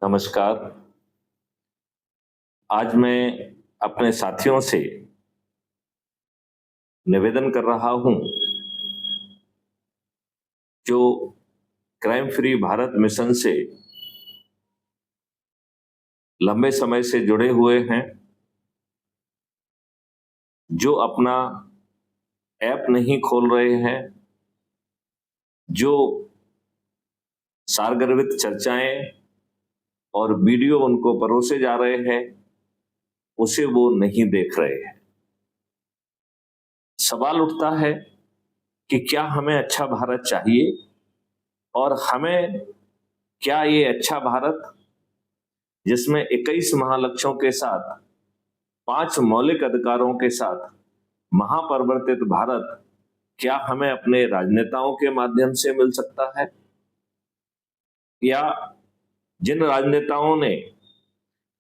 नमस्कार। आज मैं अपने साथियों से निवेदन कर रहा हूं, जो क्राइम फ्री भारत मिशन से लंबे समय से जुड़े हुए हैं, जो अपना ऐप नहीं खोल रहे हैं, जो सारगर्भित चर्चाएं और वीडियो उनको परोसे जा रहे हैं, उसे वो नहीं देख रहे हैं। सवाल उठता है कि क्या हमें अच्छा भारत चाहिए, और हमें क्या ये अच्छा भारत, जिसमें 21 महालक्ष्यों के साथ 5 मौलिक अधिकारों के साथ महापरिवर्तित भारत, क्या हमें अपने राजनेताओं के माध्यम से मिल सकता है? या जिन राजनेताओं ने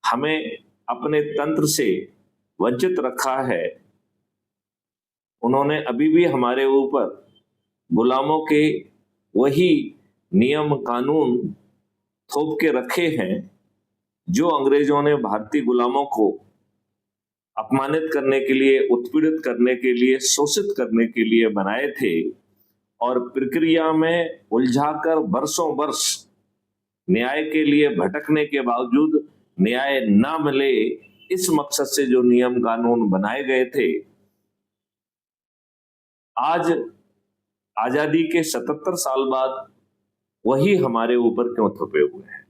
हमें अपने तंत्र से वंचित रखा है, उन्होंने अभी भी हमारे ऊपर गुलामों के वही नियम कानून थोप के रखे हैं, जो अंग्रेजों ने भारतीय गुलामों को अपमानित करने के लिए, उत्पीड़ित करने के लिए, शोषित करने के लिए बनाए थे, और प्रक्रिया में उलझाकर वर्षों वर्ष न्याय के लिए भटकने के बावजूद न्याय ना मिले, इस मकसद से जो नियम कानून बनाए गए थे, आज आजादी के 77 साल बाद वही हमारे ऊपर क्यों थोपे हुए हैं?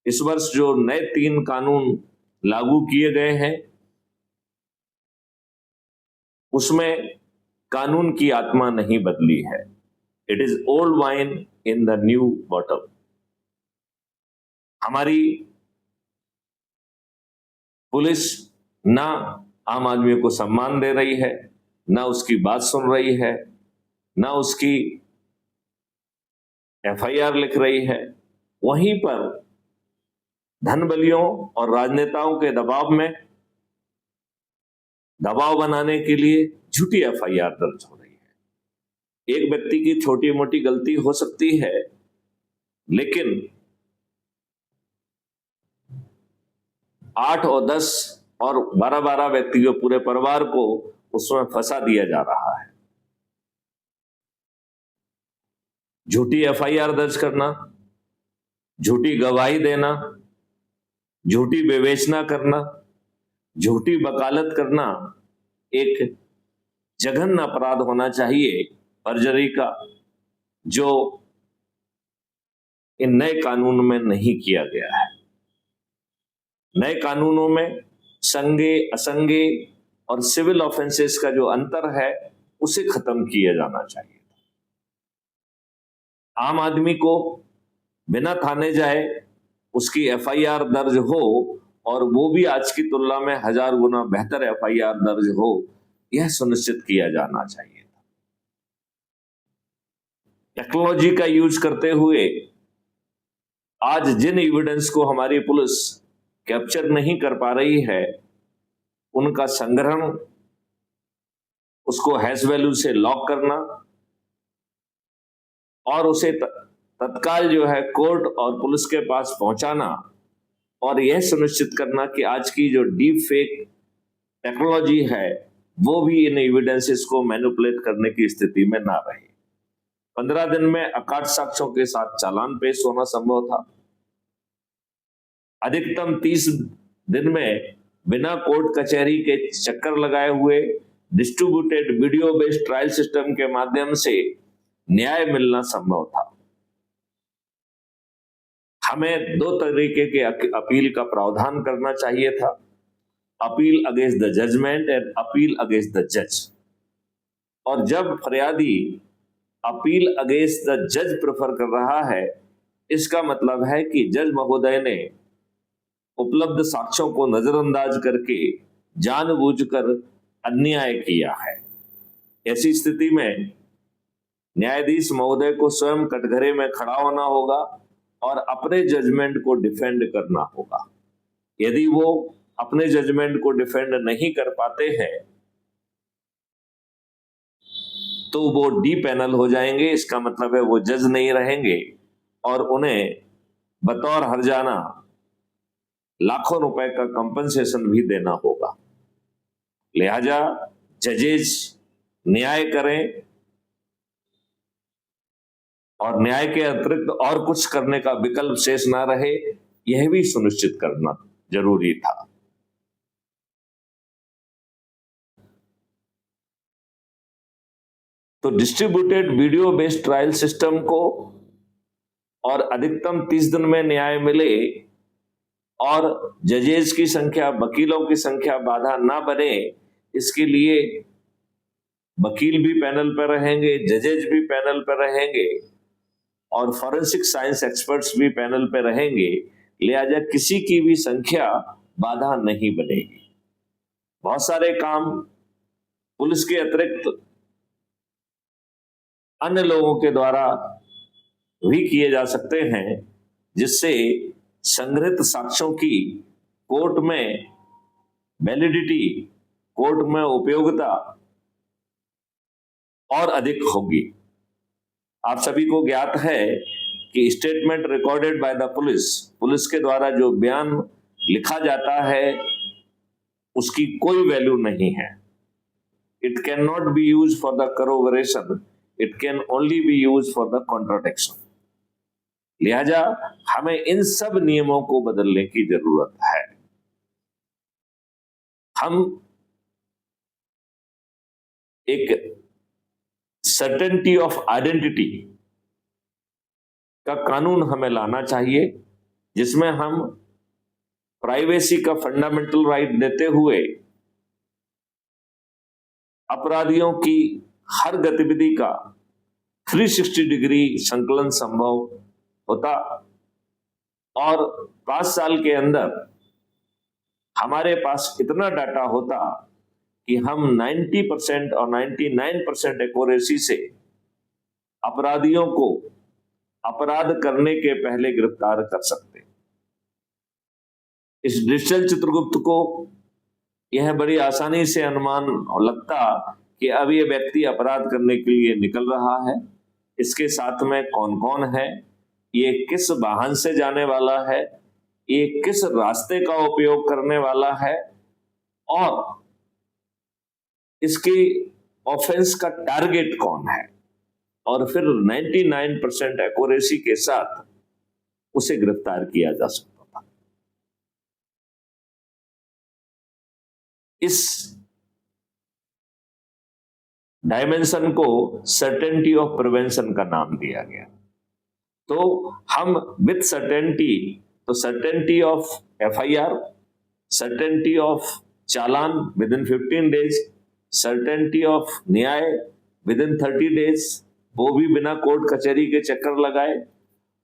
इस वर्ष जो नए 3 कानून लागू किए गए हैं, उसमें कानून की आत्मा नहीं बदली है। It is old wine in the new bottle. हमारी पुलिस ना आम आदमी को सम्मान दे रही है, ना उसकी बात सुन रही है, ना उसकी एफआईआर लिख रही है। वहीं पर धन बलियों और राजनेताओं के दबाव में दबाव बनाने के लिए झूठी एफआईआर दर्ज हो रही है। एक व्यक्ति की छोटी मोटी गलती हो सकती है, लेकिन 8 और 10 और 12-12 व्यक्तियों, पूरे परिवार को उसमें फंसा दिया जा रहा है। झूठी एफआईआर दर्ज करना, झूठी गवाही देना, झूठी विवेचना करना, झूठी वकालत करना एक जघन्य अपराध होना चाहिए परजरी का, जो इन नए कानून में नहीं किया गया है। नए कानूनों में संज्ञेय, असंज्ञेय और सिविल ऑफेंसेस का जो अंतर है, उसे खत्म किया जाना चाहिए। आम आदमी को बिना थाने जाए उसकी एफआईआर दर्ज हो, और वो भी आज की तुलना में 1000 गुना बेहतर एफआईआर दर्ज हो, यह सुनिश्चित किया जाना चाहिए। टेक्नोलॉजी का यूज करते हुए आज जिन एविडेंस को हमारी पुलिस कैप्चर नहीं कर पा रही है, उनका संग्रहण, उसको हैश वैल्यू से लॉक करना, और उसे तत्काल जो है कोर्ट और पुलिस के पास पहुंचाना, और यह सुनिश्चित करना कि आज की जो डीप फेक टेक्नोलॉजी है, वो भी इन एविडेंसेस को मैनिपुलेट करने की स्थिति में ना रहे। 15 दिन में अकाट साक्ष्यों के साथ चालान पेश होना संभव था। अधिकतम 30 दिन में बिना कोर्ट कचहरी के चक्कर लगाए हुए distributed video based trial system के माध्यम से न्याय मिलना संभव था। हमें 2 तरीके के अपील का प्रावधान करना चाहिए था, appeal against the judgment and appeal against the जज। और जब फरियादी अपील अगेंस्ट द जज प्रेफर कर रहा है, इसका मतलब है कि जज महोदय ने उपलब्ध साक्ष्यों को नजरअंदाज करके जानबूझकर अन्याय किया है। ऐसी स्थिति में न्यायाधीश महोदय को स्वयं कटघरे में खड़ा होना होगा और अपने जजमेंट को डिफेंड करना होगा। यदि वो अपने जजमेंट को डिफेंड नहीं कर पाते हैं, तो वो डी पैनल हो जाएंगे। इसका मतलब है वो जज नहीं रहेंगे, और उन्हें बतौर हर्जाना लाखों रुपए का कंपनसेशन भी देना होगा। लिहाजा जजेस न्याय करें और न्याय के अतिरिक्त और कुछ करने का विकल्प शेष ना रहे, यह भी सुनिश्चित करना जरूरी था। तो distributed video based trial system को और अधिकतम 30 दिन में न्याय मिले और जजेस की संख्या, वकीलों की संख्या बाधा ना बने, इसके लिए वकील भी पैनल पर रहेंगे, जजेस भी पैनल पर रहेंगे और फॉरेंसिक साइंस एक्सपर्ट्स भी पैनल पर रहेंगे। लिहाजा किसी की भी संख्या बाधा नहीं बनेगी। बहुत सारे काम पुलिस के अतिरिक्त अन्य लोगों के द्वारा भी किए जा सकते हैं, जिससे संग्रहित साक्ष्यों की कोर्ट में वैलिडिटी, कोर्ट में उपयोगिता और अधिक होगी। आप सभी को ज्ञात है कि statement recorded by the police के द्वारा जो बयान लिखा जाता है उसकी कोई वैल्यू नहीं है। It can not be use for the corroboration, it can only be use for the contradiction. लिहाजा हमें इन सब नियमों को बदलने की जरूरत है। हम एक सर्टेनिटी ऑफ आइडेंटिटी का कानून हमें लाना चाहिए, जिसमें हम प्राइवेसी का फंडामेंटल राइट देते हुए अपराधियों की हर गतिविधि का 360 डिग्री संकलन संभव होता और 5 साल के अंदर हमारे पास इतना डाटा होता कि हम 90% और 99% एक्यूरेसी से अपराधियों को अपराध करने के पहले गिरफ्तार कर सकते। इस डिजिटल चित्रगुप्त को यह बड़ी आसानी से अनुमान लगता कि अब ये व्यक्ति अपराध करने के लिए निकल रहा है, इसके साथ में कौन कौन है, ये किस वाहन से जाने वाला है, ये किस रास्ते का उपयोग करने वाला है और इसकी ऑफेंस का टारगेट कौन है, और फिर 99% एक्यूरेसी के साथ उसे गिरफ्तार किया जा सकता था। इस डायमेंशन को सर्टेनिटी ऑफ प्रिवेंशन का नाम दिया गया। तो हम विथ सर्टेनिटी, तो certainty of FIR, certainty of challan with in 15 days, certainty of न्याय विद इन 30 डेज, वो भी बिना कोर्ट कचहरी के चक्कर लगाए,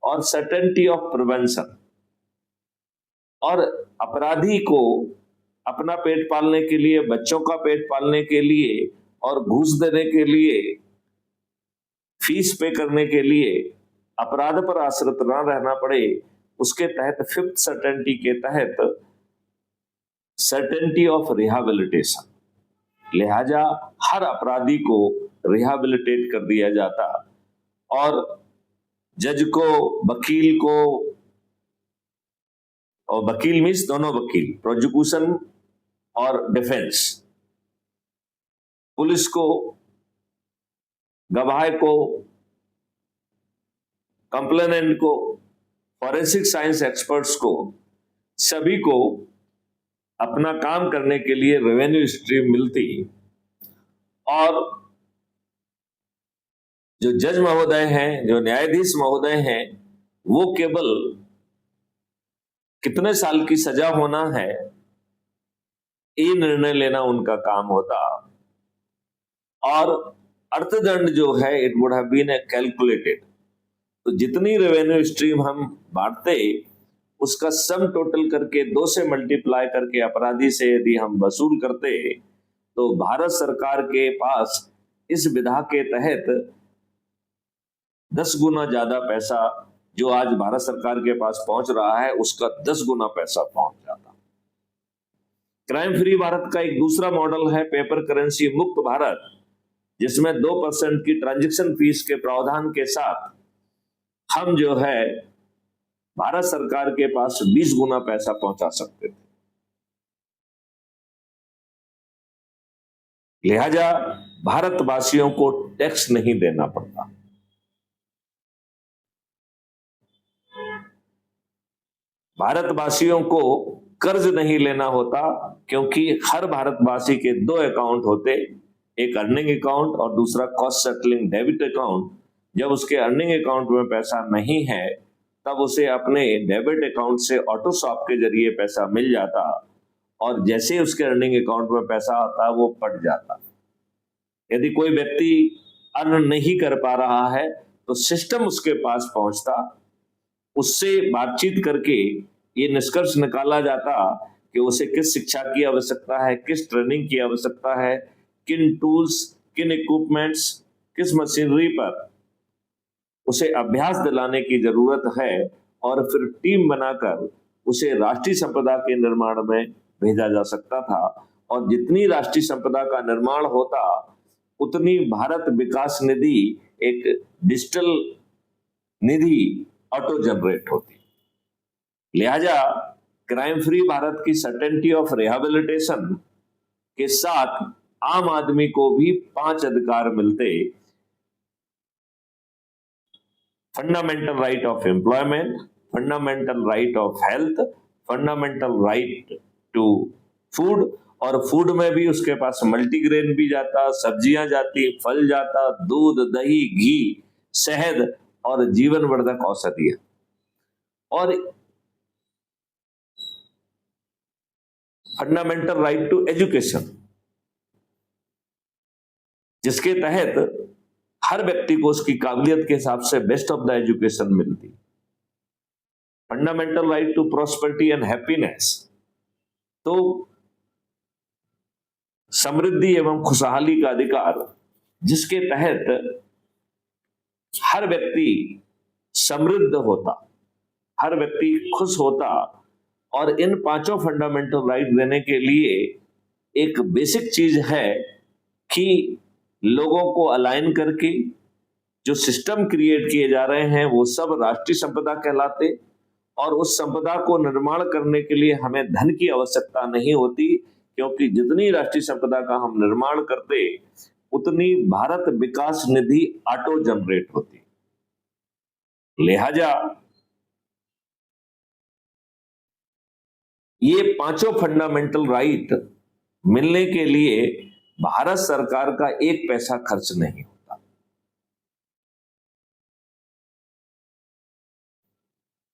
और सर्टेनिटी ऑफ प्रिवेंशन, और अपराधी को अपना पेट पालने के लिए, बच्चों का पेट पालने के लिए और घूस देने के लिए, फीस पे करने के लिए अपराध पर आश्रित न रहना पड़े, उसके तहत 5th सर्टेनिटी के तहत सर्टेनिटी ऑफ रिहैबिलिटेशन। लिहाजा हर अपराधी को रिहैबिलिटेट कर दिया जाता और जज को, वकील को, और वकील मीन्स दोनों वकील, प्रोसिक्यूशन और डिफेंस, पुलिस को, गवाह को, कंप्लेनेंट को, फॉरेंसिक साइंस एक्सपर्ट्स को, सभी को अपना काम करने के लिए रेवेन्यू स्ट्रीम मिलती और जो जज महोदय हैं, जो न्यायाधीश महोदय हैं, वो केवल कितने साल की सजा होना है ये निर्णय लेना उनका काम होता, और अर्थदंड जो है it would have been calculated. तो जितनी रेवेन्यू स्ट्रीम हम बांटते उसका सम टोटल करके 2 से मल्टीप्लाई करके अपराधी से यदि हम वसूल करते तो भारत सरकार के पास इस विधा के तहत 10 गुना ज्यादा पैसा जो आज भारत सरकार के पास पहुंच रहा है उसका 10 गुना पैसा पहुंच जाता। क्राइम फ्री भारत का एक दूसरा मॉडल है पेपर करेंसी मुक्त भारत, जिसमें 2% की ट्रांजैक्शन फीस के प्रावधान के साथ हम जो है भारत सरकार के पास 20 गुना पैसा पहुंचा सकते थे। लिहाजा भारतवासियों को टैक्स नहीं देना पड़ता। भारतवासियों को कर्ज नहीं लेना होता, क्योंकि हर भारतवासी के 2 अकाउंट होते, एक अर्निंग अकाउंट और दूसरा कॉस्ट सेटलिंग डेबिट अकाउंट। जब उसके अर्निंग अकाउंट में पैसा नहीं है तब उसे अपने डेबिट अकाउंट से ऑटो शॉप के जरिए पैसा मिल जाता, और जैसे ही उसके अर्निंग अकाउंट में पैसा आता वो पट जाता। यदि कोई व्यक्ति अर्न नहीं कर पा रहा है तो सिस्टम उसके पास पहुंचता, उससे बातचीत करके ये निष्कर्ष निकाला जाता कि उसे किस शिक्षा की आवश्यकता है, किस ट्रेनिंग की आवश्यकता है, किन टूल्स, किन इक्विपमेंट्स, किस मशीनरी पर उसे अभ्यास दिलाने की जरूरत है, और फिर टीम बनाकर उसे राष्ट्रीय संपदा के निर्माण में भेजा जा सकता था। और जितनी राष्ट्रीय संपदा का निर्माण होता उतनी भारत विकास निधि एक डिजिटल निधि ऑटो जनरेट होती। लिहाजा क्राइम फ्री भारत की सर्टेनिटी ऑफ रिहैबिलिटेशन के साथ आम आदमी को भी 5 अधिकार मिलते। Fundamental right of employment, fundamental right of health, fundamental right to food, और फूड में भी उसके पास मल्टीग्रेन भी जाता, सब्जियां जाती, फल जाता, दूध, दही, घी, शहद और जीवन वर्धक औषधियां। और फंडामेंटल राइट टू एजुकेशन, जिसके तहत हर व्यक्ति को उसकी काबिलियत के हिसाब से बेस्ट ऑफ द एजुकेशन मिलती। Fundamental right to prosperity and happiness, तो समृद्धि एवं खुशहाली का अधिकार, जिसके तहत हर व्यक्ति समृद्ध होता, हर व्यक्ति खुश होता। और इन 5 फंडामेंटल राइट देने के लिए एक बेसिक चीज है कि लोगों को अलाइन करके जो सिस्टम क्रिएट किए जा रहे हैं वो सब राष्ट्रीय संपदा कहलाते, और उस संपदा को निर्माण करने के लिए हमें धन की आवश्यकता नहीं होती, क्योंकि जितनी राष्ट्रीय संपदा का हम निर्माण करते उतनी भारत विकास निधि ऑटो जनरेट होती। लिहाजा ये 5 फंडामेंटल राइट मिलने के लिए भारत सरकार का 1 पैसा खर्च नहीं होता।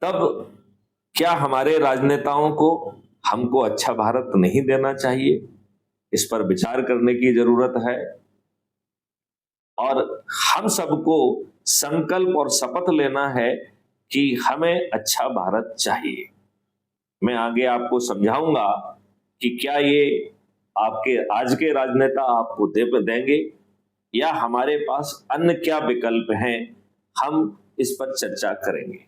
तब क्या हमारे राजनेताओं को हमको अच्छा भारत नहीं देना चाहिए? इस पर विचार करने की जरूरत है, और हम सबको संकल्प और शपथ लेना है कि हमें अच्छा भारत चाहिए। मैं आगे आपको समझाऊंगा कि क्या ये आपके आज के राजनेता आपको देंगे या हमारे पास अन्य क्या विकल्प हैं, हम इस पर चर्चा करेंगे।